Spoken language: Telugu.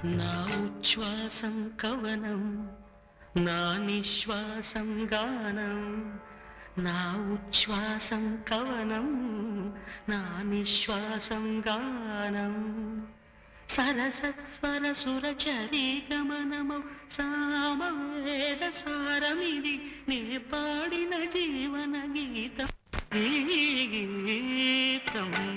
నా ఉచ్ఛ్వాసం కవనం, నా నిశ్వాసం గానం. నా ఉచ్ఛ్వాసం కవనం, నా నిశ్వాసం గానం. సరసస్వర సురచరీ గమనమౌ సామవేద సారమిది నే పాడిన జీవన గీతం. ఈ గీతం